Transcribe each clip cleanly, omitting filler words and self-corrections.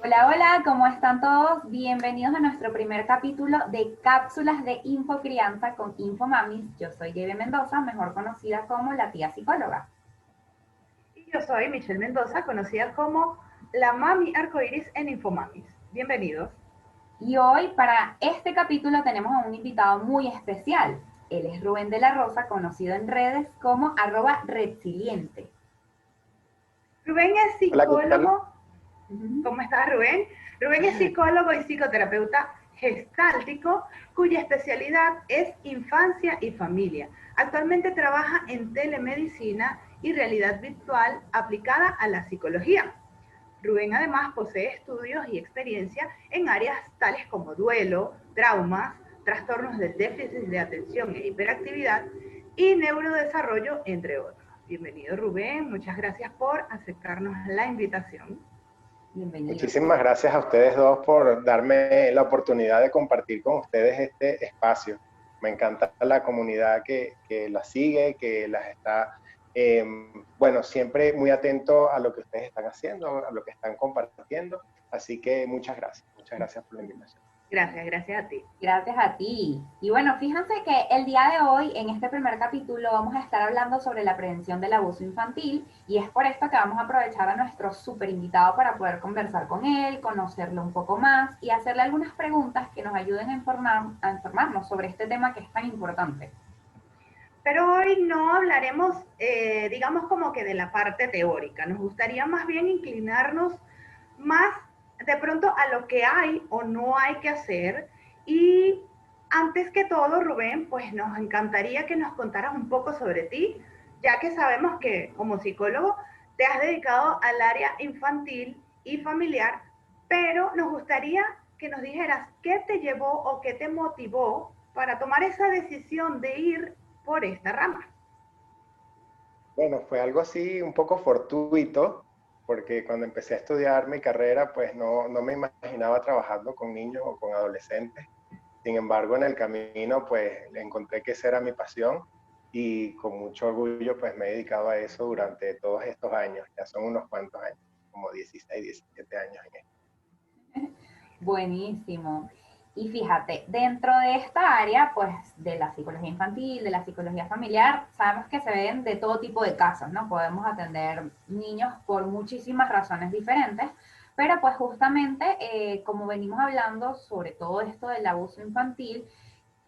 Hola, hola, ¿cómo están todos? Bienvenidos a nuestro primer capítulo de Cápsulas de Infocrianza con Infomamis. Yo soy Gaby Mendoza, mejor conocida como la tía psicóloga. Y yo soy Michelle Mendoza, conocida como la Mami Arcoiris en Infomamis. Bienvenidos. Y hoy para este capítulo tenemos a un invitado muy especial. Él es Rubén de la Rosa, conocido en redes como @resiliente. Rubén es Hola, ¿qué tal? psicólogo. ¿Cómo estás, Rubén? Rubén es psicólogo y psicoterapeuta gestáltico, cuya especialidad es infancia y familia. Actualmente trabaja en telemedicina y realidad virtual aplicada a la psicología. Rubén además posee estudios y experiencia en áreas tales como duelo, traumas, trastornos del déficit de atención e hiperactividad y neurodesarrollo, entre otros. Bienvenido, Rubén, muchas gracias por aceptarnos la invitación. Bienvenido. Muchísimas gracias a ustedes dos por darme la oportunidad de compartir con ustedes este espacio. Me encanta la comunidad que las sigue, que las está, eh, bueno, siempre muy atento a lo que ustedes están haciendo, a lo que están compartiendo. Así que muchas gracias por la invitación. Gracias a ti. Gracias a ti. Y bueno, fíjense que el día de hoy, en este primer capítulo, vamos a estar hablando sobre la prevención del abuso infantil y es por esto que vamos a aprovechar a nuestro súper invitado para poder conversar con él, conocerlo un poco más y hacerle algunas preguntas que nos ayuden a informarnos sobre este tema que es tan importante. Pero hoy no hablaremos, digamos, como que de la parte teórica. Nos gustaría más bien inclinarnos más de pronto a lo que hay o no hay que hacer. Y antes que todo, Rubén, pues nos encantaría que nos contaras un poco sobre ti, ya que sabemos que como psicólogo te has dedicado al área infantil y familiar, pero nos gustaría que nos dijeras qué te llevó o qué te motivó para tomar esa decisión de ir por esta rama. Bueno, fue algo así un poco fortuito, porque cuando empecé a estudiar mi carrera, pues no me imaginaba trabajando con niños o con adolescentes. Sin embargo, en el camino, pues encontré que esa era mi pasión y con mucho orgullo, pues me he dedicado a eso durante todos estos años. Ya son unos cuantos años, como 16, 17 años en esto. Buenísimo. Y fíjate, dentro de esta área, pues de la psicología infantil, de la psicología familiar, sabemos que se ven de todo tipo de casos, ¿no? Podemos atender niños por muchísimas razones diferentes, pero pues justamente como venimos hablando sobre todo esto del abuso infantil,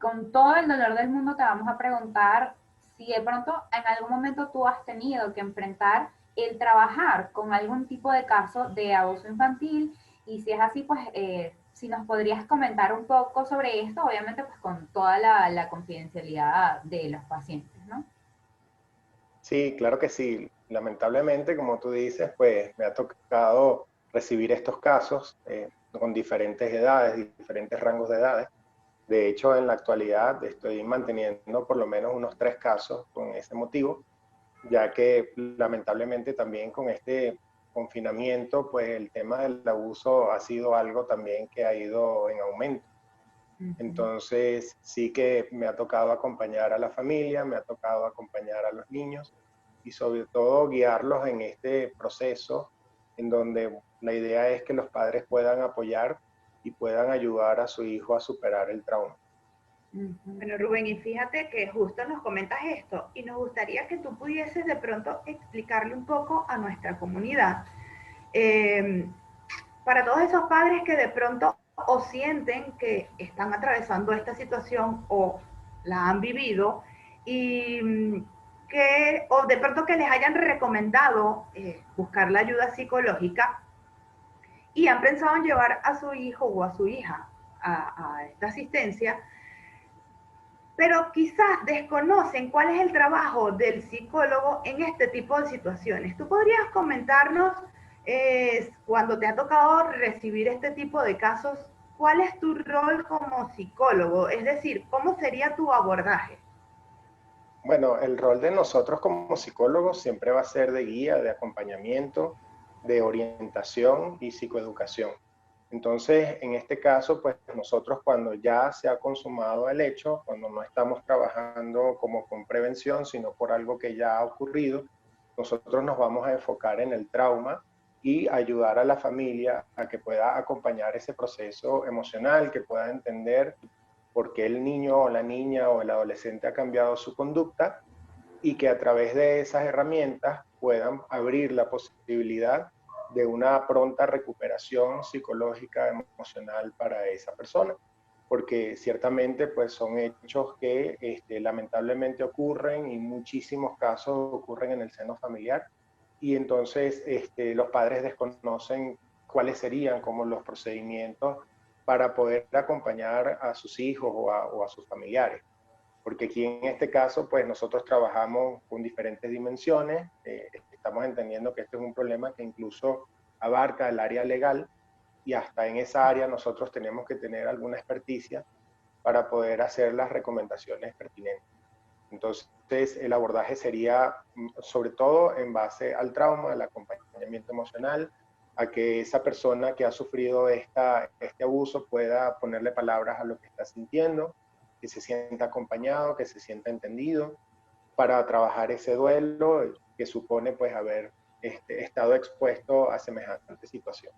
con todo el dolor del mundo te vamos a preguntar si de pronto en algún momento tú has tenido que enfrentar el trabajar con algún tipo de caso de abuso infantil y si es así, pues si nos podrías comentar un poco sobre esto, obviamente pues con toda la confidencialidad de los pacientes, ¿no? Sí, claro que sí. Lamentablemente, como tú dices, pues me ha tocado recibir estos casos con diferentes edades, diferentes rangos de edades. De hecho, en la actualidad estoy manteniendo por lo menos unos 3 casos con ese motivo, ya que lamentablemente también con este confinamiento, pues el tema del abuso ha sido algo también que ha ido en aumento. Uh -huh. Entonces, sí que me ha tocado acompañar a la familia, me ha tocado acompañar a los niños y sobre todo guiarlos en este proceso en donde la idea es que los padres puedan apoyar y puedan ayudar a su hijo a superar el trauma. Bueno, Rubén, y fíjate que justo nos comentas esto y nos gustaría que tú pudieses de pronto explicarle un poco a nuestra comunidad, eh, para todos esos padres que de pronto o sienten que están atravesando esta situación o la han vivido y que o de pronto que les hayan recomendado buscar la ayuda psicológica y han pensado en llevar a su hijo o a su hija a esta asistencia, pero quizás desconocen cuál es el trabajo del psicólogo en este tipo de situaciones. ¿Tú podrías comentarnos, cuando te ha tocado recibir este tipo de casos, cuál es tu rol como psicólogo? Es decir, ¿cómo sería tu abordaje? Bueno, el rol de nosotros como psicólogos siempre va a ser de guía, de acompañamiento, de orientación y psicoeducación. Entonces, en este caso, pues nosotros cuando ya se ha consumado el hecho, cuando no estamos trabajando como con prevención, sino por algo que ya ha ocurrido, nosotros nos vamos a enfocar en el trauma y ayudar a la familia a que pueda acompañar ese proceso emocional, que pueda entender por qué el niño o la niña o el adolescente ha cambiado su conducta y que a través de esas herramientas puedan abrir la posibilidad de una pronta recuperación psicológica, emocional para esa persona, porque ciertamente pues son hechos que lamentablemente ocurren y muchísimos casos ocurren en el seno familiar y entonces los padres desconocen cuáles serían como los procedimientos para poder acompañar a sus hijos o a sus familiares. Porque aquí en este caso, pues nosotros trabajamos con diferentes dimensiones, estamos entendiendo que este es un problema que incluso abarca el área legal y hasta en esa área nosotros tenemos que tener alguna experticia para poder hacer las recomendaciones pertinentes. Entonces, el abordaje sería sobre todo en base al trauma, al acompañamiento emocional, a que esa persona que ha sufrido este abuso pueda ponerle palabras a lo que está sintiendo, que se sienta acompañado, que se sienta entendido, para trabajar ese duelo que supone pues haber estado expuesto a semejante situación.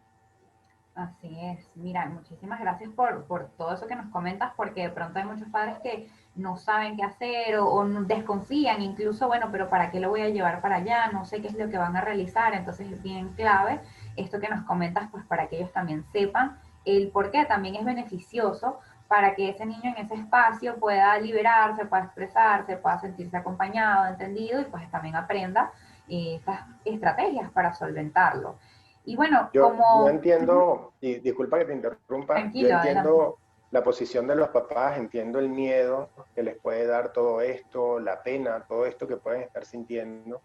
Así es. Mira, muchísimas gracias por todo eso que nos comentas, porque de pronto hay muchos padres que no saben qué hacer o desconfían incluso, bueno, pero ¿para qué lo voy a llevar para allá? No sé qué es lo que van a realizar, entonces es bien clave esto que nos comentas, pues para que ellos también sepan el por qué también es beneficioso para que ese niño en ese espacio pueda liberarse, pueda expresarse, pueda sentirse acompañado, entendido y pues también aprenda estas estrategias para solventarlo. Y bueno, Yo como... entiendo, y disculpa que te interrumpa, yo Tranquilo, adelante. entiendo la posición de los papás, entiendo el miedo que les puede dar todo esto, la pena, todo esto que pueden estar sintiendo.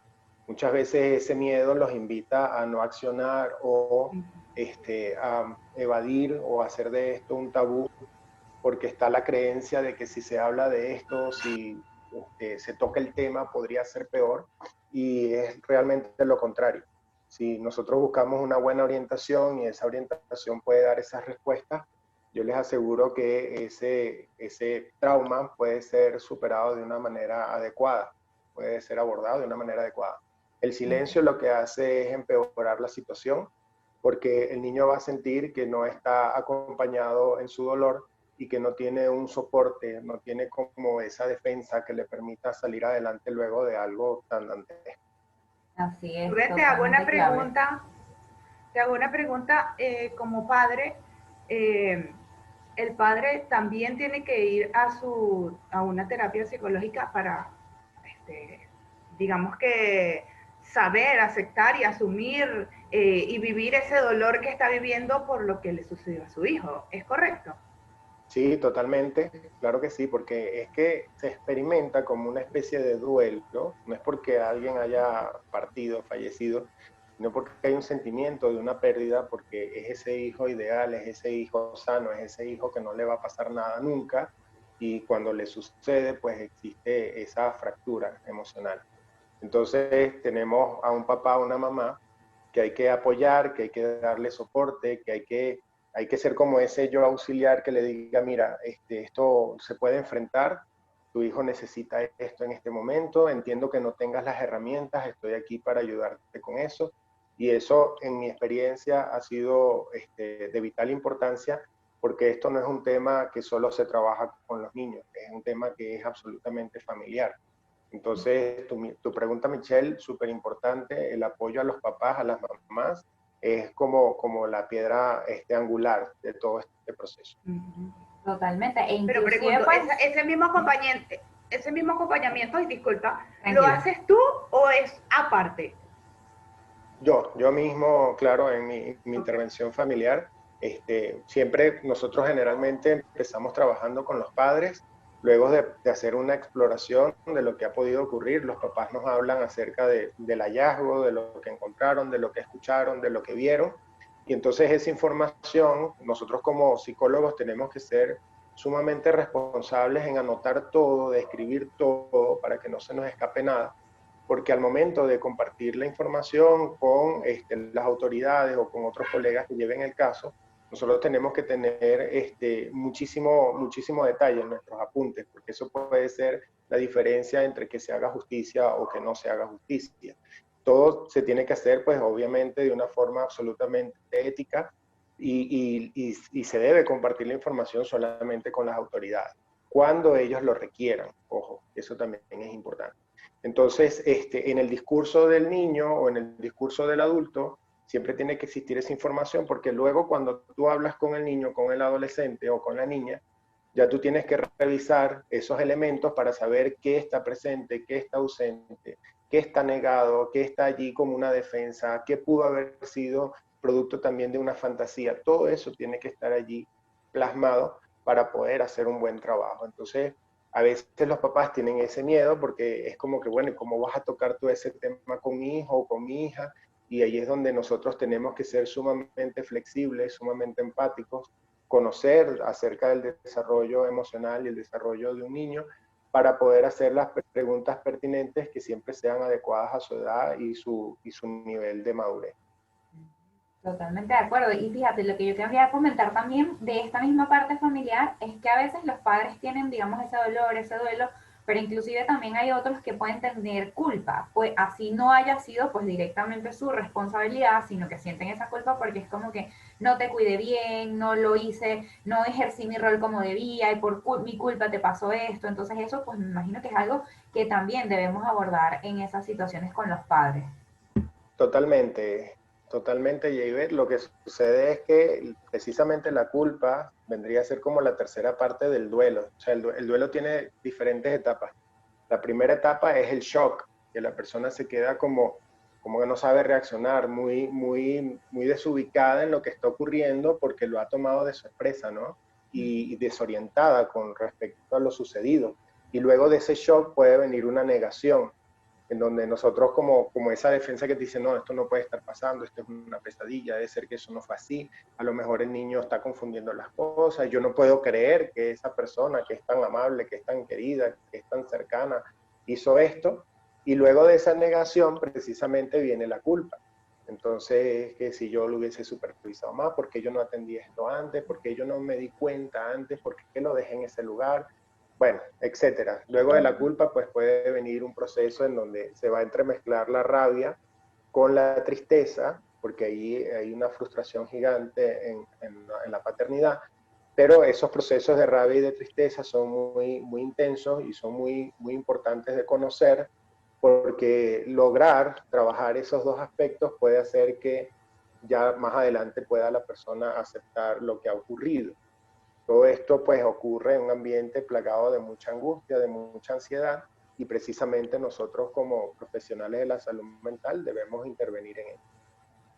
Muchas veces ese miedo los invita a no accionar o a evadir o hacer de esto un tabú, porque está la creencia de que si se habla de esto, si se toca el tema, podría ser peor, y es realmente lo contrario. Si nosotros buscamos una buena orientación y esa orientación puede dar esas respuestas, yo les aseguro que ese trauma puede ser superado de una manera adecuada, puede ser abordado de una manera adecuada. El silencio lo que hace es empeorar la situación, porque el niño va a sentir que no está acompañado en su dolor y que no tiene un soporte, no tiene como esa defensa que le permita salir adelante luego de algo tan dantesco. Así es, Rubén, totalmente clave. te hago una pregunta como padre. eh, el padre también tiene que ir a una terapia psicológica para, este, digamos que, saber, aceptar y asumir y vivir ese dolor que está viviendo por lo que le sucedió a su hijo. ¿Es correcto? Sí, totalmente, claro que sí, porque es que se experimenta como una especie de duelo, no es porque alguien haya partido, fallecido, sino porque hay un sentimiento de una pérdida, porque es ese hijo ideal, es ese hijo sano, es ese hijo que no le va a pasar nada nunca, y cuando le sucede, pues existe esa fractura emocional. Entonces tenemos a un papá, una mamá, que hay que apoyar, que hay que darle soporte, que hay que ser como ese yo auxiliar que le diga, mira, esto se puede enfrentar, tu hijo necesita esto en este momento, entiendo que no tengas las herramientas, estoy aquí para ayudarte con eso. Y eso, en mi experiencia, ha sido de vital importancia, porque esto no es un tema que solo se trabaja con los niños, es un tema que es absolutamente familiar. Entonces, tu pregunta, Michelle, súper importante, el apoyo a los papás, a las mamás, es como la piedra angular de todo este proceso. Totalmente. E Pero inclusive, pregunto, pues, ese mismo acompañamiento, y disculpa, ¿lo tranquilo. haces tú o es aparte? Yo mismo, claro, en mi Ok. intervención familiar, siempre nosotros generalmente empezamos trabajando con los padres, luego de hacer una exploración de lo que ha podido ocurrir, los papás nos hablan acerca del hallazgo, de lo que encontraron, de lo que escucharon, de lo que vieron, y entonces esa información, nosotros como psicólogos tenemos que ser sumamente responsables en anotar todo, de escribir todo, para que no se nos escape nada porque al momento de compartir la información con las autoridades o con otros colegas que lleven el caso, nosotros tenemos que tener muchísimo detalle en nuestros apuntes, porque eso puede ser la diferencia entre que se haga justicia o que no se haga justicia. todo se tiene que hacer, pues obviamente de una forma absolutamente ética y se debe compartir la información solamente con las autoridades, cuando ellos lo requieran. Ojo, eso también es importante. Entonces, en el discurso del niño o en el discurso del adulto, siempre tiene que existir esa información, porque luego cuando tú hablas con el niño, con el adolescente o con la niña, ya tú tienes que revisar esos elementos para saber qué está presente, qué está ausente, qué está negado, qué está allí como una defensa, qué pudo haber sido producto también de una fantasía. Todo eso tiene que estar allí plasmado para poder hacer un buen trabajo. Entonces, a veces los papás tienen ese miedo porque es como que, bueno, ¿cómo vas a tocar tú ese tema con mi hijo o con mi hija? Y ahí es donde nosotros tenemos que ser sumamente flexibles, sumamente empáticos, conocer acerca del desarrollo emocional y el desarrollo de un niño para poder hacer las preguntas pertinentes que siempre sean adecuadas a su edad y su nivel de madurez. Totalmente de acuerdo. Y fíjate, lo que yo quería comentar también de esta misma parte familiar es que a veces los padres tienen, digamos, ese dolor, ese duelo, pero inclusive también hay otros que pueden tener culpa, pues así no haya sido pues directamente su responsabilidad, sino que sienten esa culpa porque es como que no te cuidé bien, no lo hice, no ejercí mi rol como debía y por mi culpa te pasó esto. Entonces eso pues me imagino que es algo que también debemos abordar en esas situaciones con los padres. Totalmente, totalmente, Javier. Lo que sucede es que precisamente la culpa vendría a ser como la tercera parte del duelo. O sea, el duelo tiene diferentes etapas. La primera etapa es el shock, que la persona se queda como que no sabe reaccionar, muy desubicada en lo que está ocurriendo porque lo ha tomado de sorpresa, ¿no? Y desorientada con respecto a lo sucedido. Y luego de ese shock puede venir una negación en donde nosotros como esa defensa que te dice, no, esto no puede estar pasando, esto es una pesadilla, debe ser que eso no fue así, a lo mejor el niño está confundiendo las cosas, yo no puedo creer que esa persona que es tan amable, que es tan querida, que es tan cercana, hizo esto, y luego de esa negación precisamente viene la culpa. Entonces, que si yo lo hubiese supervisado más, ¿por qué yo no atendí esto antes? ¿Por qué yo no me di cuenta antes? ¿Por qué lo dejé en ese lugar? Bueno, etcétera. Luego de la culpa, pues puede venir un proceso en donde se va a entremezclar la rabia con la tristeza, porque ahí hay una frustración gigante en la paternidad, pero esos procesos de rabia y de tristeza son muy intensos y son muy importantes de conocer, porque lograr trabajar esos dos aspectos puede hacer que ya más adelante pueda la persona aceptar lo que ha ocurrido. Todo esto pues ocurre en un ambiente plagado de mucha angustia, de mucha ansiedad, y precisamente nosotros como profesionales de la salud mental debemos intervenir en ello.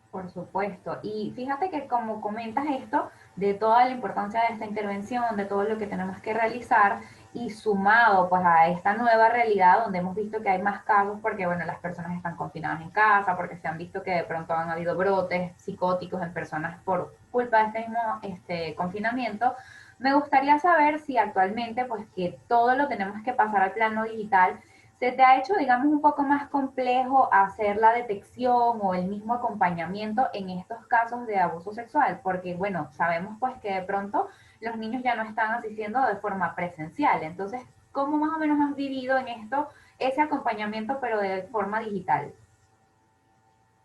Por supuesto. Y fíjate que como comentas esto, de toda la importancia de esta intervención, de todo lo que tenemos que realizar, y sumado pues a esta nueva realidad donde hemos visto que hay más casos porque bueno, las personas están confinadas en casa, porque se han visto que de pronto han habido brotes psicóticos en personas por culpa de este mismo confinamiento, me gustaría saber si actualmente pues que todo lo tenemos que pasar al plano digital, ¿se te ha hecho, digamos, un poco más complejo hacer la detección o el mismo acompañamiento en estos casos de abuso sexual? Porque, bueno, sabemos pues que de pronto los niños ya no están asistiendo de forma presencial. Entonces, ¿cómo más o menos has vivido en esto ese acompañamiento, pero de forma digital?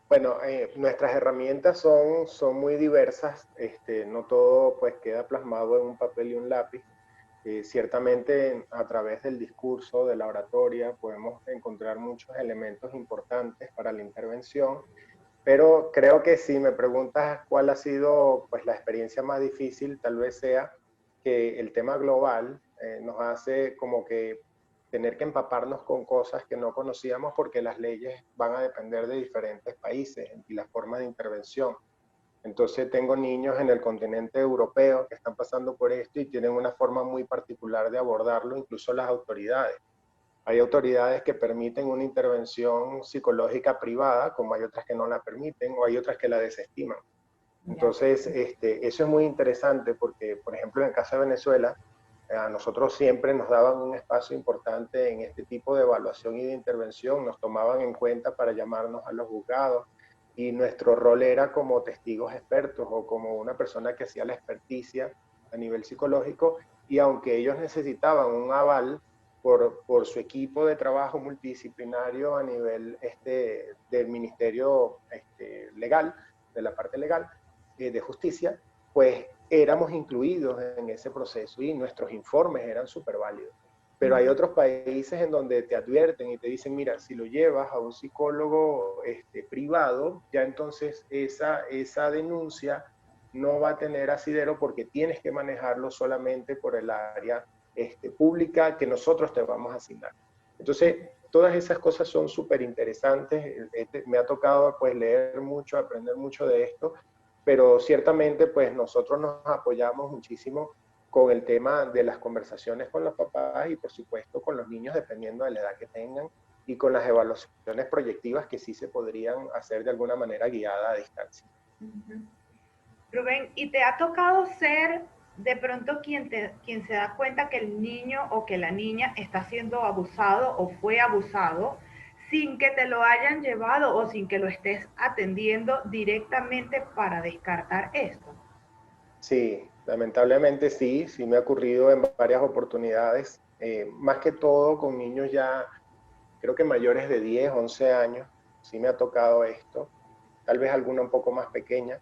Bueno, nuestras herramientas son muy diversas, no todo pues queda plasmado en un papel y un lápiz. Ciertamente a través del discurso, de la oratoria, podemos encontrar muchos elementos importantes para la intervención, pero creo que si me preguntas cuál ha sido pues, la experiencia más difícil, tal vez sea que el tema global nos hace como que tener que empaparnos con cosas que no conocíamos porque las leyes van a depender de diferentes países y la forma de intervención. Entonces tengo niños en el continente europeo que están pasando por esto y tienen una forma muy particular de abordarlo, incluso las autoridades. Hay autoridades que permiten una intervención psicológica privada, como hay otras que no la permiten, o hay otras que la desestiman. Ya. Entonces, eso es muy interesante porque, por ejemplo, en el caso de Venezuela, a nosotros siempre nos daban un espacio importante en este tipo de evaluación y de intervención, nos tomaban en cuenta para llamarnos a los juzgados y nuestro rol era como testigos expertos o como una persona que hacía la experticia a nivel psicológico, y aunque ellos necesitaban un aval por su equipo de trabajo multidisciplinario a nivel del Ministerio Legal, de la parte legal, de justicia, pues éramos incluidos en ese proceso y nuestros informes eran súper válidos. Pero hay otros países en donde te advierten y te dicen, mira, si lo llevas a un psicólogo privado, ya entonces esa denuncia no va a tener asidero porque tienes que manejarlo solamente por el área pública que nosotros te vamos a asignar. Entonces, todas esas cosas son súper interesantes. Me ha tocado pues leer mucho, aprender mucho de esto, pero ciertamente pues nosotros nos apoyamos muchísimo con el tema de las conversaciones con los papás y por supuesto con los niños dependiendo de la edad que tengan y con las evaluaciones proyectivas que sí se podrían hacer de alguna manera guiada a distancia. Rubén, ¿y te ha tocado ser de pronto quien se da cuenta que el niño o que la niña está siendo abusado o fue abusado sin que te lo hayan llevado o sin que lo estés atendiendo directamente para descartar esto? Sí, lamentablemente sí, sí me ha ocurrido en varias oportunidades, más que todo con niños ya, creo que mayores de 10, 11 años, sí me ha tocado esto, tal vez alguna un poco más pequeña,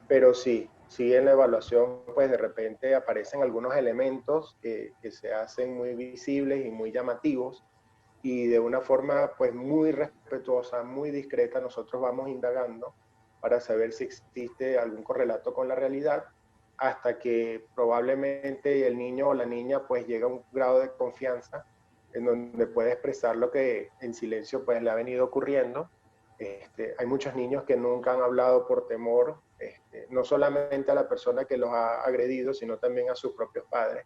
pero sí, sí en la evaluación pues de repente aparecen algunos elementos que se hacen muy visibles y muy llamativos y de una forma pues muy respetuosa, muy discreta, nosotros vamos indagando para saber si existe algún correlato con la realidad hasta que probablemente el niño o la niña pues llega a un grado de confianza en donde puede expresar lo que en silencio pues le ha venido ocurriendo. Hay muchos niños que nunca han hablado por temor, no solamente a la persona que los ha agredido, sino también a sus propios padres.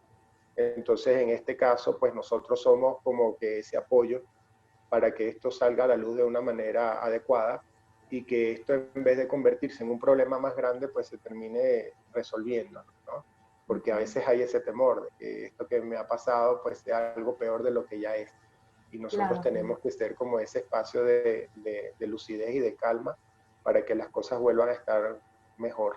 Entonces, en este caso, pues nosotros somos como que ese apoyo para que esto salga a la luz de una manera adecuada y que esto en vez de convertirse en un problema más grande, pues se termine resolviendo, ¿no? Porque a veces hay ese temor de que esto que me ha pasado pues sea algo peor de lo que ya es. Y nosotros Claro. tenemos que ser como ese espacio de lucidez y de calma para que las cosas vuelvan a estar mejor.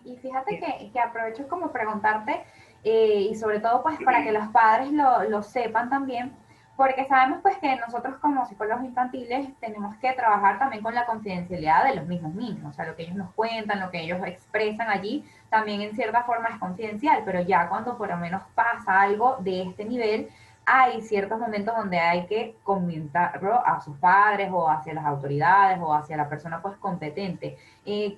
Y fíjate que aprovecho como preguntarte, y sobre todo pues para que los padres lo sepan también, porque sabemos pues que nosotros como psicólogos infantiles tenemos que trabajar también con la confidencialidad de los mismos niños, o sea, lo que ellos nos cuentan, lo que ellos expresan allí, también en cierta forma es confidencial, pero ya cuando por lo menos pasa algo de este nivel, hay ciertos momentos donde hay que comentarlo a sus padres o hacia las autoridades o hacia la persona pues competente.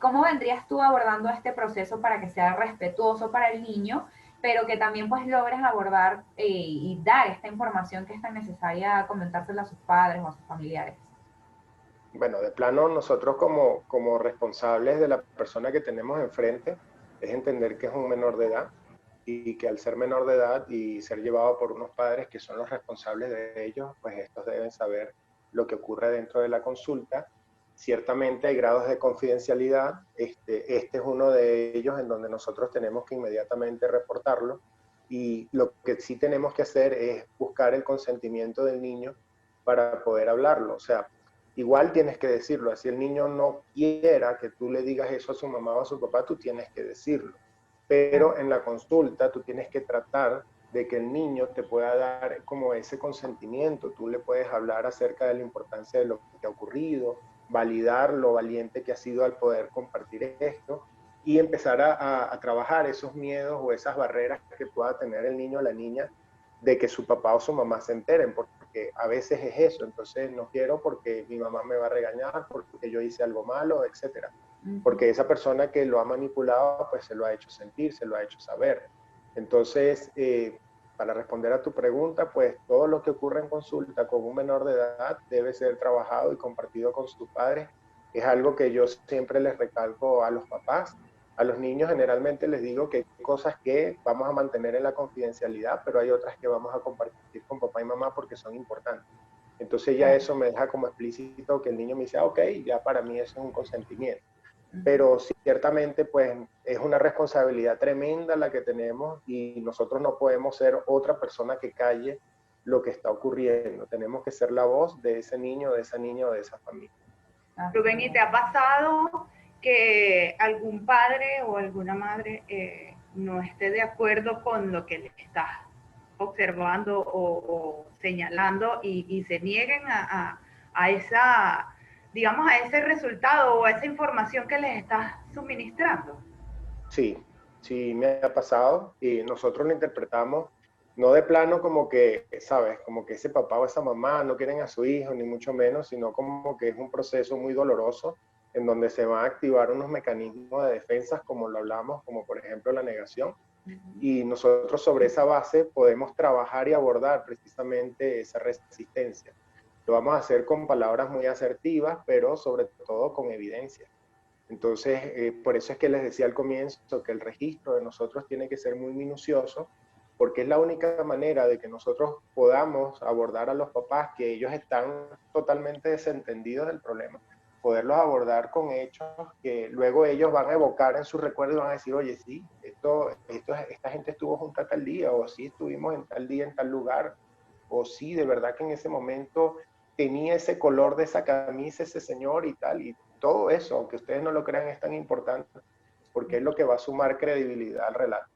¿Cómo vendrías tú abordando este proceso para que sea respetuoso para el niño, pero que también pues logres abordar y dar esta información que es tan necesaria comentársela a sus padres o a sus familiares? Bueno, de plano nosotros como responsables de la persona que tenemos enfrente es entender que es un menor de edad y que al ser menor de edad y ser llevado por unos padres que son los responsables de ellos, pues estos deben saber lo que ocurre dentro de la consulta. Ciertamente hay grados de confidencialidad, este es uno de ellos en donde nosotros tenemos que inmediatamente reportarlo y lo que sí tenemos que hacer es buscar el consentimiento del niño para poder hablarlo. O sea, igual tienes que decirlo, así el niño no quiera que tú le digas eso a su mamá o a su papá, tú tienes que decirlo. Pero en la consulta tú tienes que tratar de que el niño te pueda dar como ese consentimiento, tú le puedes hablar acerca de la importancia de lo que ha ocurrido, validar lo valiente que ha sido al poder compartir esto y empezar a trabajar esos miedos o esas barreras que pueda tener el niño o la niña de que su papá o su mamá se enteren, porque a veces es eso, entonces no quiero porque mi mamá me va a regañar, porque yo hice algo malo, etcétera. Porque esa persona que lo ha manipulado, pues se lo ha hecho sentir, se lo ha hecho saber. Entonces, para responder a tu pregunta, pues todo lo que ocurre en consulta con un menor de edad debe ser trabajado y compartido con sus padres. Es algo que yo siempre les recalco a los papás. A los niños generalmente les digo que hay cosas que vamos a mantener en la confidencialidad, pero hay otras que vamos a compartir con papá y mamá porque son importantes. Entonces ya eso me deja como explícito que el niño me dice, ok, ya para mí eso es un consentimiento. Pero ciertamente pues es una responsabilidad tremenda la que tenemos y nosotros no podemos ser otra persona que calle lo que está ocurriendo. Tenemos que ser la voz de ese niño, de esa niña o de esa familia. Rubén, ¿y te ha pasado que algún padre o alguna madre no esté de acuerdo con lo que le estás observando o señalando y se nieguen a esa, digamos, a ese resultado o a esa información que les estás suministrando. Sí, sí me ha pasado y nosotros lo interpretamos no de plano como que, ¿sabes? Como que ese papá o esa mamá no quieren a su hijo, ni mucho menos, sino como que es un proceso muy doloroso en donde se van a activar unos mecanismos de defensa, como lo hablamos, como por ejemplo la negación, y nosotros sobre esa base podemos trabajar y abordar precisamente esa resistencia. Lo vamos a hacer con palabras muy asertivas, pero sobre todo con evidencia. Entonces, por eso es que les decía al comienzo que el registro de nosotros tiene que ser muy minucioso, porque es la única manera de que nosotros podamos abordar a los papás que ellos están totalmente desentendidos del problema, poderlos abordar con hechos que luego ellos van a evocar en su recuerdo y van a decir, oye, sí, esta gente estuvo junta tal día, o sí estuvimos en tal día en tal lugar, o sí, de verdad que en ese momento tenía ese color de esa camisa ese señor y tal, y todo eso, aunque ustedes no lo crean, es tan importante porque es lo que va a sumar credibilidad al relato.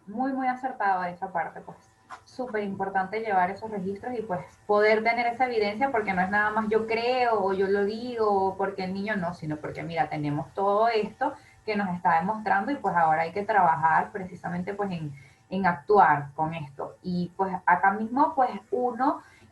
Muy acertado esa parte, pues súper importante llevar esos registros y pues poder tener esa evidencia porque no es nada más yo creo o yo lo digo o porque el niño no, sino porque mira, tenemos todo esto que nos está demostrando y pues ahora hay que trabajar precisamente pues en actuar con esto. Y pues acá mismo pues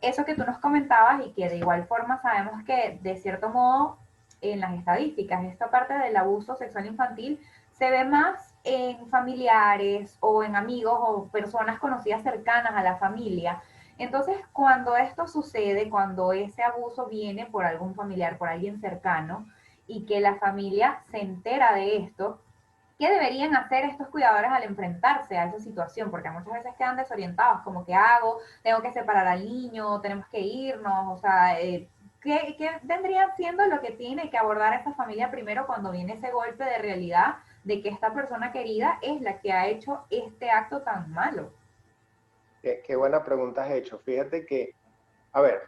eso que tú nos comentabas y que de igual forma sabemos que de cierto modo en las estadísticas, esta parte del abuso sexual infantil se ve más en familiares o en amigos o personas conocidas cercanas a la familia. Entonces, cuando esto sucede, cuando ese abuso viene por algún familiar, por alguien cercano, y que la familia se entera de esto, ¿qué deberían hacer estos cuidadores al enfrentarse a esa situación? Porque muchas veces quedan desorientados, como ¿qué hago? Tengo que separar al niño, tenemos que irnos, o sea, ¿qué vendría siendo lo que tiene que abordar esa familia primero cuando viene ese golpe de realidad de que esta persona querida es la que ha hecho este acto tan malo? Qué buena pregunta has hecho. Fíjate que, a ver,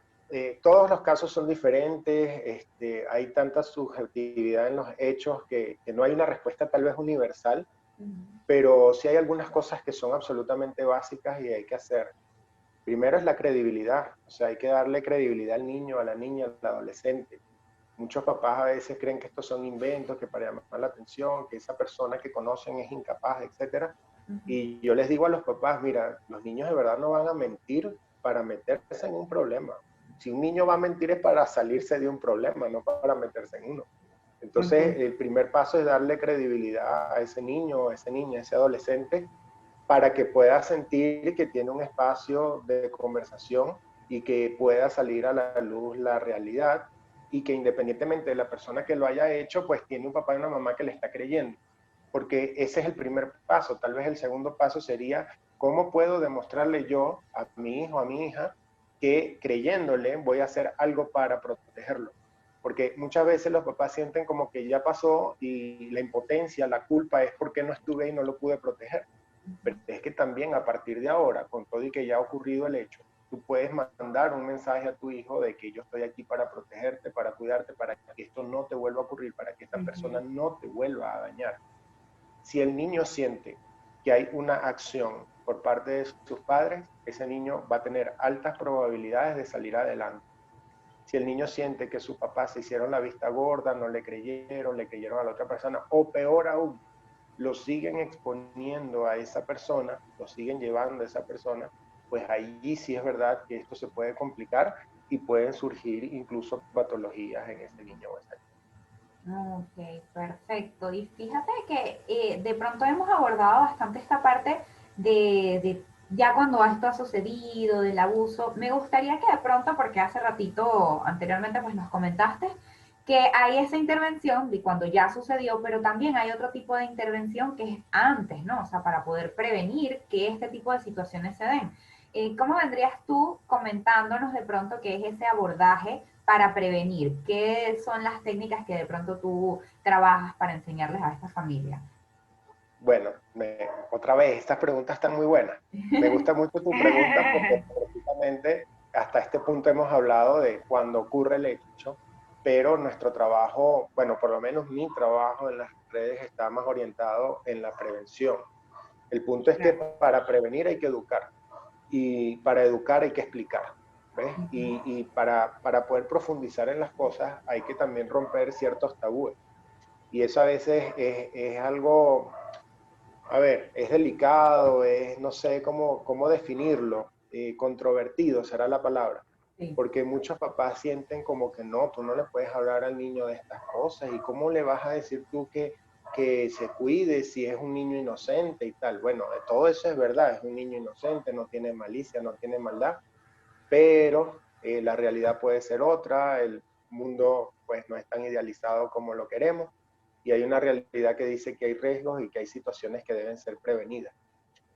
todos los casos son diferentes, hay tanta subjetividad en los hechos que no hay una respuesta tal vez universal, pero sí hay algunas cosas que son absolutamente básicas y hay que hacer. Primero es la credibilidad, o sea, hay que darle credibilidad al niño, a la niña, al adolescente. Muchos papás a veces creen que estos son inventos, que para llamar la atención, que esa persona que conocen es incapaz, etcétera. Y yo les digo a los papás, mira, los niños de verdad no van a mentir para meterse en un problema. Si un niño va a mentir es para salirse de un problema, no para meterse en uno. Entonces, el primer paso es darle credibilidad a ese niño, a esa niña, a ese adolescente, para que pueda sentir que tiene un espacio de conversación y que pueda salir a la luz la realidad y que independientemente de la persona que lo haya hecho, pues tiene un papá y una mamá que le está creyendo. Porque ese es el primer paso. Tal vez el segundo paso sería, ¿cómo puedo demostrarle yo a mi hijo, a mi hija, que creyéndole voy a hacer algo para protegerlo? Porque muchas veces los papás sienten como que ya pasó y la impotencia, la culpa es porque no estuve y no lo pude proteger. Pero es que también a partir de ahora, con todo y que ya ha ocurrido el hecho, tú puedes mandar un mensaje a tu hijo de que yo estoy aquí para protegerte, para cuidarte, para que esto no te vuelva a ocurrir, para que esta persona no te vuelva a dañar. Si el niño siente que hay una acción por parte de sus padres, ese niño va a tener altas probabilidades de salir adelante. Si el niño siente que sus papás se hicieron la vista gorda, no le creyeron a la otra persona, o peor aún, lo siguen exponiendo a esa persona, lo siguen llevando a esa persona, pues ahí sí es verdad que esto se puede complicar y pueden surgir incluso patologías en ese niño o esa niña. Ok, perfecto. Y fíjate que de pronto hemos abordado bastante esta parte de ya cuando esto ha sucedido, del abuso. Me gustaría que de pronto, porque hace ratito anteriormente pues nos comentaste que hay esa intervención de cuando ya sucedió, pero también hay otro tipo de intervención que es antes, ¿no? O sea, para poder prevenir que este tipo de situaciones se den. ¿Cómo vendrías tú comentándonos de pronto qué es ese abordaje para prevenir? ¿Qué son las técnicas que de pronto tú trabajas para enseñarles a esta familia? Bueno, otra vez, estas preguntas están muy buenas. Me gusta mucho tu pregunta porque precisamente hasta este punto hemos hablado de cuando ocurre el hecho, pero nuestro trabajo, bueno, por lo menos mi trabajo en las redes está más orientado en la prevención. El punto es que para prevenir hay que educar, y para educar hay que explicar, ¿ves? Y para poder profundizar en las cosas hay que también romper ciertos tabúes. Y eso a veces es algo, a ver, es delicado, es, no sé cómo definirlo, controvertido será la palabra, Sí. porque muchos papás sienten como que no, tú no le puedes hablar al niño de estas cosas, y cómo le vas a decir tú que se cuide si es un niño inocente y tal. Bueno, todo eso es verdad, es un niño inocente, no tiene malicia, no tiene maldad, pero la realidad puede ser otra, el mundo pues no es tan idealizado como lo queremos, y hay una realidad que dice que hay riesgos y que hay situaciones que deben ser prevenidas.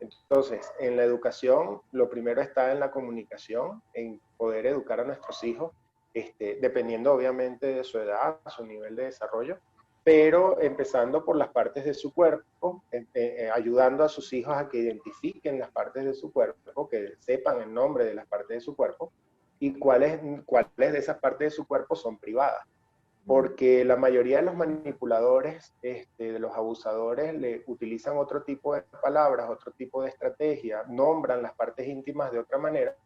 Entonces, en la educación, lo primero está en la comunicación, en poder educar a nuestros hijos, dependiendo obviamente de su edad, su nivel de desarrollo, pero empezando por las partes de su cuerpo, ayudando a sus hijos a que identifiquen las partes de su cuerpo, que sepan el nombre de las partes de su cuerpo, y cuáles de esas partes de su cuerpo son privadas, porque la mayoría de los manipuladores, de los abusadores, le utilizan otro tipo de palabras, otro tipo de estrategia, nombran las partes íntimas de otra manera,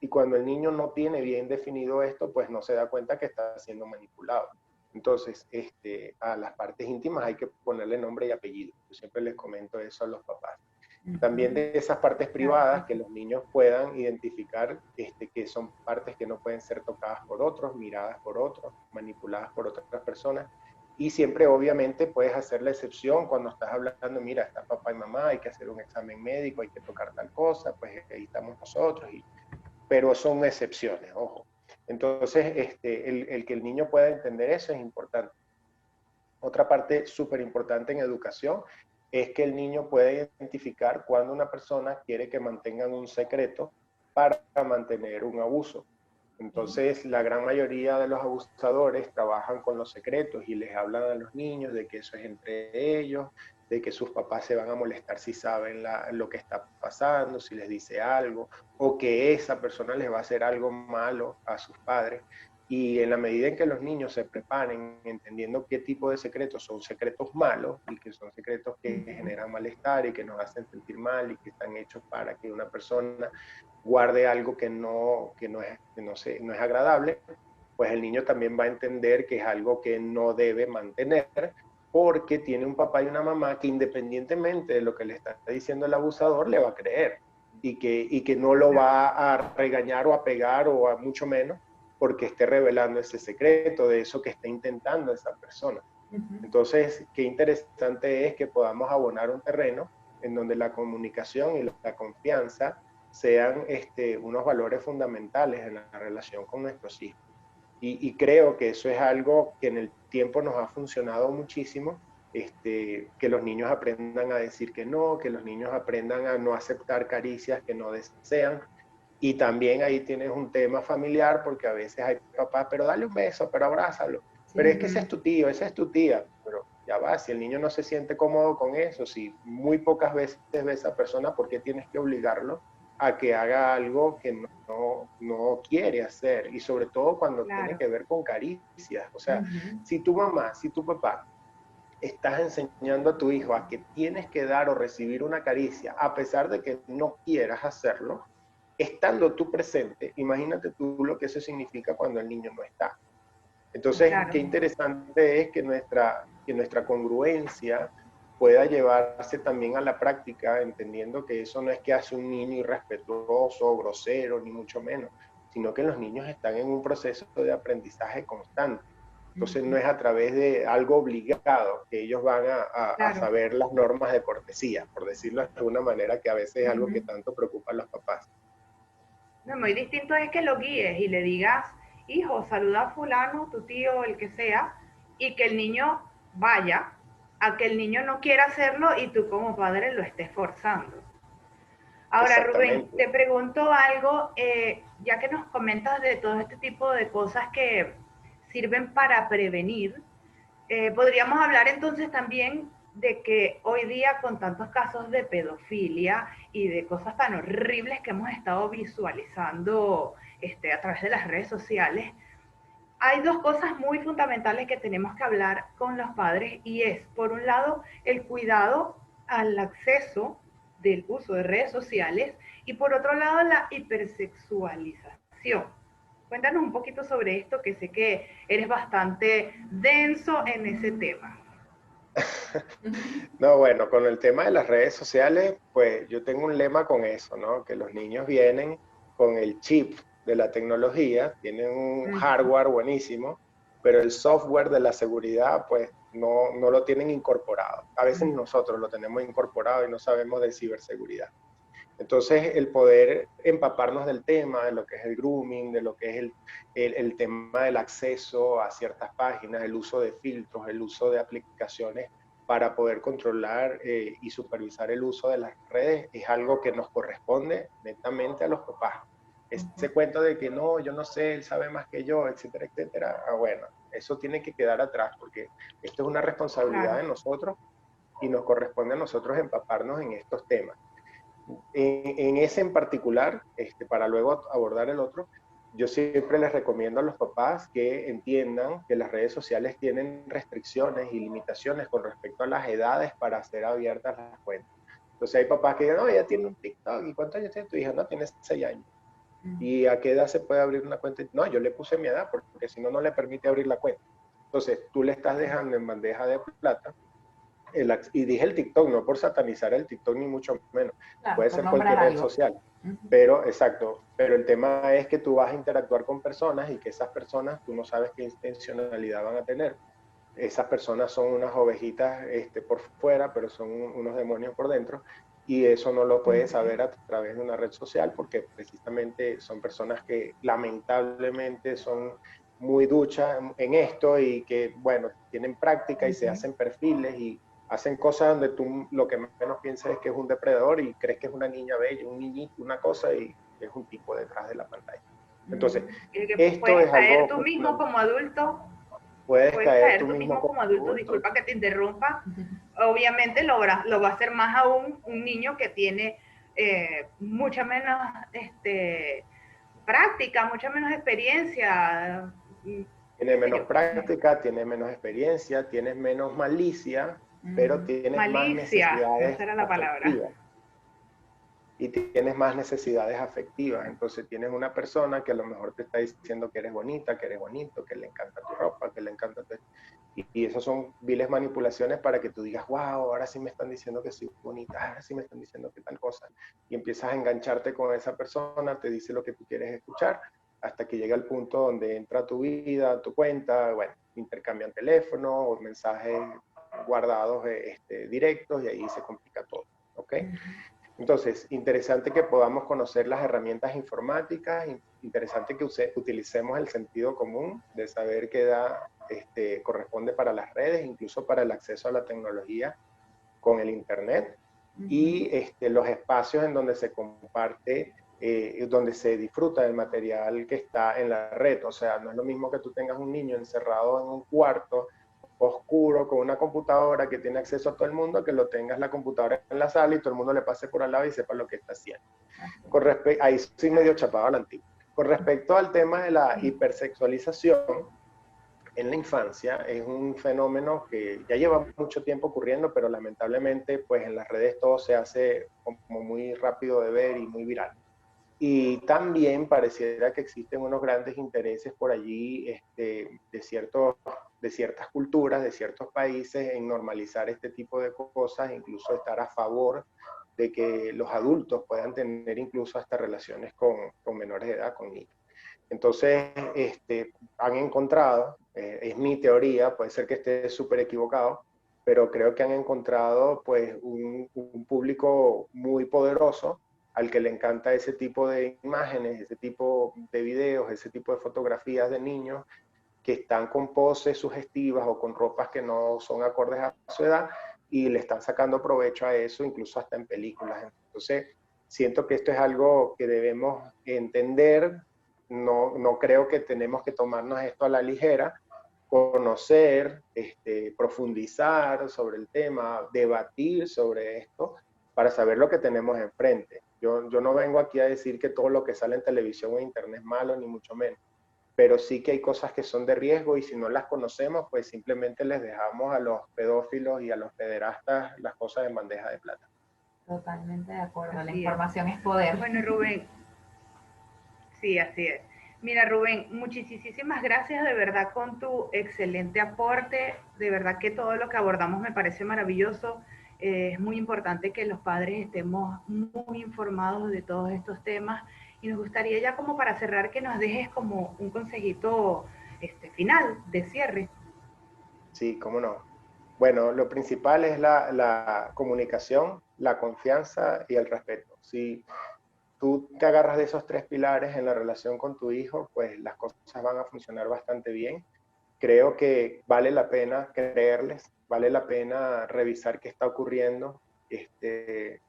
y cuando el niño no tiene bien definido esto, pues no se da cuenta que está siendo manipulado. Entonces, a las partes íntimas hay que ponerle nombre y apellido. Yo siempre les comento eso a los papás. También de esas partes privadas, que los niños puedan identificar que son partes que no pueden ser tocadas por otros, miradas por otros, manipuladas por otras personas. Y siempre, obviamente, puedes hacer la excepción cuando estás hablando, mira, está papá y mamá, hay que hacer un examen médico, hay que tocar tal cosa, pues ahí estamos nosotros, pero son excepciones, ojo. Entonces, el que el niño pueda entender eso es importante. Otra parte súper importante en educación es que el niño pueda identificar cuando una persona quiere que mantengan un secreto para mantener un abuso. Entonces, la gran mayoría de los abusadores trabajan con los secretos y les hablan a los niños de que eso es entre ellos, de que sus papás se van a molestar si saben lo que está pasando, si les dice algo, o que esa persona les va a hacer algo malo a sus padres. Y en la medida en que los niños se preparen entendiendo qué tipo de secretos son secretos malos y que son secretos que generan malestar y que nos hacen sentir mal y que están hechos para que una persona guarde algo que no es agradable, pues el niño también va a entender que es algo que no debe mantener, porque tiene un papá y una mamá que independientemente de lo que le está diciendo el abusador, le va a creer, y que no lo va a regañar o a pegar o a mucho menos porque esté revelando ese secreto de eso que está intentando esa persona. Entonces, qué interesante es que podamos abonar un terreno en donde la comunicación y la confianza sean unos valores fundamentales en la relación con nuestros hijos. Y creo que eso es algo que en el tiempo nos ha funcionado muchísimo, que los niños aprendan a decir que no, que los niños aprendan a no aceptar caricias que no desean. Y también ahí tienes un tema familiar, porque a veces hay papás, pero dale un beso, pero abrázalo. Pero es que ese es tu tío, esa es tu tía. Pero ya va, si el niño no se siente cómodo con eso, si muy pocas veces ve a esa persona, ¿por qué tienes que obligarlo a que haga algo que no quiere hacer? Y sobre todo cuando tiene que ver con caricias. O sea, si tu mamá, si tu papá estás enseñando a tu hijo a que tienes que dar o recibir una caricia, a pesar de que no quieras hacerlo, estando tú presente, imagínate tú lo que eso significa cuando el niño no está. Entonces, qué interesante es que nuestra congruencia pueda llevarse también a la práctica, entendiendo que eso no es que hace un niño irrespetuoso, grosero, ni mucho menos, sino que los niños están en un proceso de aprendizaje constante. Entonces, no es a través de algo obligado que ellos van a saber las normas de cortesía, por decirlo de alguna manera, que a veces es algo que tanto preocupa a los papás. No, muy distinto es que lo guíes y le digas, hijo, saluda a fulano, tu tío, el que sea, y que el niño vaya, a que el niño no quiera hacerlo y tú como padre lo estés forzando. Ahora, Rubén, Exactamente. te pregunto algo, ya que nos comentas de todo este tipo de cosas que sirven para prevenir, podríamos hablar entonces también de que hoy día con tantos casos de pedofilia y de cosas tan horribles que hemos estado visualizando a través de las redes sociales, hay dos cosas muy fundamentales que tenemos que hablar con los padres y es, por un lado, el cuidado al acceso del uso de redes sociales y por otro lado la hipersexualización. Cuéntanos un poquito sobre esto, que sé que eres bastante denso en ese tema. No, bueno, con el tema de las redes sociales, pues yo tengo un lema con eso, ¿no? Que los niños vienen con el chip de la tecnología, tienen un hardware buenísimo, pero el software de la seguridad, pues no lo tienen incorporado. A veces nosotros lo tenemos incorporado y no sabemos de ciberseguridad. Entonces, el poder empaparnos del tema, de lo que es el grooming, de lo que es el tema del acceso a ciertas páginas, el uso de filtros, el uso de aplicaciones para poder controlar y supervisar el uso de las redes, es algo que nos corresponde netamente a los papás. Ese cuento de que no, yo no sé, él sabe más que yo, etcétera, etcétera, bueno, eso tiene que quedar atrás porque esto es una responsabilidad de nosotros y nos corresponde a nosotros empaparnos en estos temas. En ese en particular, para luego abordar el otro, yo siempre les recomiendo a los papás que entiendan que las redes sociales tienen restricciones y limitaciones con respecto a las edades para ser abiertas las cuentas. Entonces hay papás que dicen, no, ella tiene un TikTok, ¿y cuántos años tiene tu hija? No, tiene 6 años. ¿Y a qué edad se puede abrir una cuenta? No, yo le puse mi edad porque si no, no le permite abrir la cuenta. Entonces tú le estás dejando en bandeja de plata y dije el TikTok, no por satanizar el TikTok ni mucho menos, Claro, puede por ser nombrar cualquier red algo. social, pero exacto, pero el tema es que tú vas a interactuar con personas y que esas personas tú no sabes qué intencionalidad van a tener. Esas personas son unas ovejitas por fuera, pero son unos demonios por dentro, y eso no lo puedes saber a través de una red social porque precisamente son personas que lamentablemente son muy duchas en esto y que, bueno, tienen práctica y se hacen perfiles y hacen cosas donde tú lo que menos piensas es que es un depredador y crees que es una niña bella, un niñito, una cosa, y es un tipo detrás de la pantalla. Entonces, Que esto puedes es caer algo tú mismo como adulto, puedes puedes caer tú caer tú mismo mismo como como adulto, adulto. disculpa que te interrumpa, obviamente lo va a hacer más aún un niño que tiene mucha menos práctica, mucha menos experiencia, Tiene qué sé menos yo, práctica, tiene menos experiencia, tienes menos malicia, pero tienes más malicia, necesidades esa era la palabra. afectivas. Y tienes más necesidades afectivas. Entonces tienes una persona que a lo mejor te está diciendo que eres bonita, que eres bonito, que le encanta tu ropa, que le encanta tu... Y esas son viles manipulaciones para que tú digas, wow, ahora sí me están diciendo que soy bonita, ahora sí me están diciendo que tal cosa. Y empiezas a engancharte con esa persona, te dice lo que tú quieres escuchar, hasta que llega el punto donde entra tu vida, tu cuenta, bueno, intercambian teléfono o mensajes guardados directos y ahí se complica todo. ¿Ok? Entonces, interesante que podamos conocer las herramientas informáticas, interesante que utilicemos el sentido común de saber qué edad corresponde para las redes, incluso para el acceso a la tecnología con el Internet, y los espacios en donde se comparte, donde se disfruta del material que está en la red. O sea, no es lo mismo que tú tengas un niño encerrado en un cuarto oscuro con una computadora que tiene acceso a todo el mundo, que lo tengas la computadora en la sala y todo el mundo le pase por al lado y sepa lo que está haciendo. Ahí sí medio chapado a la antigua. Con respecto al tema de la hipersexualización en la infancia, es un fenómeno que ya lleva mucho tiempo ocurriendo, pero lamentablemente pues en las redes todo se hace como muy rápido de ver y muy viral. Y también pareciera que existen unos grandes intereses por allí de ciertas culturas, de ciertos países en normalizar este tipo de cosas, incluso estar a favor de que los adultos puedan tener incluso hasta relaciones con menores de edad, con niños. Entonces, han encontrado, es mi teoría, puede ser que esté súper equivocado, pero creo que han encontrado pues un público muy poderoso al que le encanta ese tipo de imágenes, ese tipo de videos, ese tipo de fotografías de niños que están con poses sugestivas o con ropas que no son acordes a su edad y le están sacando provecho a eso, incluso hasta en películas. Entonces, siento que esto es algo que debemos entender, no creo que tenemos que tomarnos esto a la ligera, conocer, profundizar sobre el tema, debatir sobre esto para saber lo que tenemos enfrente. Yo no vengo aquí a decir que todo lo que sale en televisión o en internet es malo, ni mucho menos, pero sí que hay cosas que son de riesgo y si no las conocemos, pues simplemente les dejamos a los pedófilos y a los pederastas las cosas en bandeja de plata. Totalmente de acuerdo, la Así es. información es poder. Bueno, Rubén, sí, así es. Mira, Rubén, muchísimas gracias de verdad con tu excelente aporte. De verdad que todo lo que abordamos me parece maravilloso. Es muy importante que los padres estemos muy informados de todos estos temas. Y nos gustaría ya como para cerrar que nos dejes como un consejito final, de cierre. Sí, cómo no. Bueno, lo principal es la comunicación, la confianza y el respeto. Si tú te agarras de esos tres pilares en la relación con tu hijo, pues las cosas van a funcionar bastante bien. Creo que vale la pena creerles, vale la pena revisar qué está ocurriendo,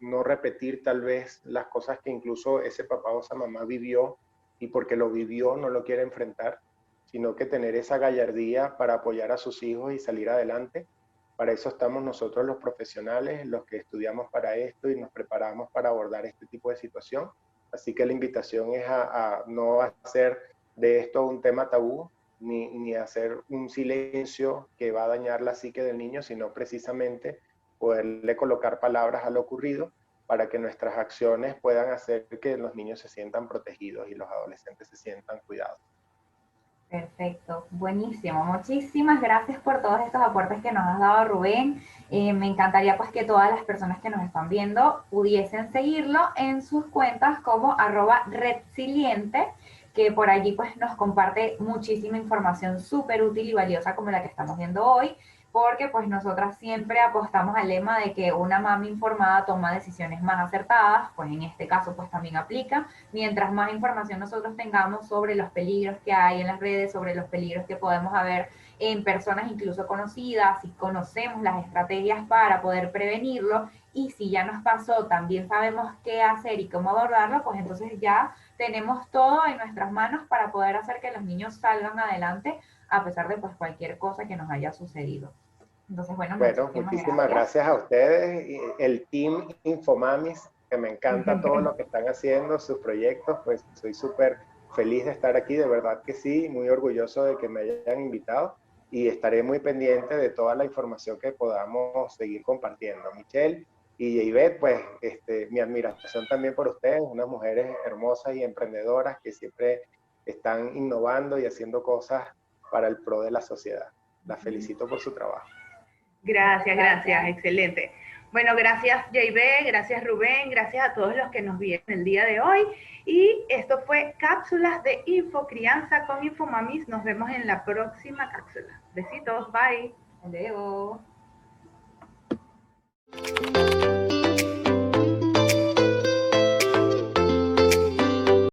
no repetir tal vez las cosas que incluso ese papá o esa mamá vivió y porque lo vivió no lo quiere enfrentar, sino que tener esa gallardía para apoyar a sus hijos y salir adelante. Para eso estamos nosotros los profesionales, los que estudiamos para esto y nos preparamos para abordar este tipo de situación. Así que la invitación es a no hacer de esto un tema tabú, ni hacer un silencio que va a dañar la psique del niño, sino precisamente poderle colocar palabras a lo ocurrido para que nuestras acciones puedan hacer que los niños se sientan protegidos y los adolescentes se sientan cuidados. Perfecto, buenísimo. Muchísimas gracias por todos estos aportes que nos has dado, Rubén. Me encantaría pues que todas las personas que nos están viendo pudiesen seguirlo en sus cuentas como @redsiliente, que por allí pues nos comparte muchísima información súper útil y valiosa como la que estamos viendo hoy, porque pues nosotras siempre apostamos al lema de que una mami informada toma decisiones más acertadas, pues en este caso pues también aplica. Mientras más información nosotros tengamos sobre los peligros que hay en las redes, sobre los peligros que podemos haber en personas incluso conocidas, si conocemos las estrategias para poder prevenirlo, y si ya nos pasó, también sabemos qué hacer y cómo abordarlo, pues entonces ya tenemos todo en nuestras manos para poder hacer que los niños salgan adelante a pesar de pues cualquier cosa que nos haya sucedido. Entonces, bueno, Bueno, muchísimas muchísimas gracias. gracias a ustedes, y el team Infomamis, que me encanta todo lo que están haciendo, sus proyectos, pues soy súper feliz de estar aquí, de verdad que sí, muy orgulloso de que me hayan invitado y estaré muy pendiente de toda la información que podamos seguir compartiendo. Michelle y Ivette, pues mi admiración también por ustedes, unas mujeres hermosas y emprendedoras que siempre están innovando y haciendo cosas para el pro de la sociedad. Las felicito por su trabajo. Gracias, excelente. Bueno, gracias JB, gracias Rubén, gracias a todos los que nos vieron el día de hoy. Y esto fue Cápsulas de Infocrianza con Infomamis. Nos vemos en la próxima cápsula. Besitos, bye. Adiós.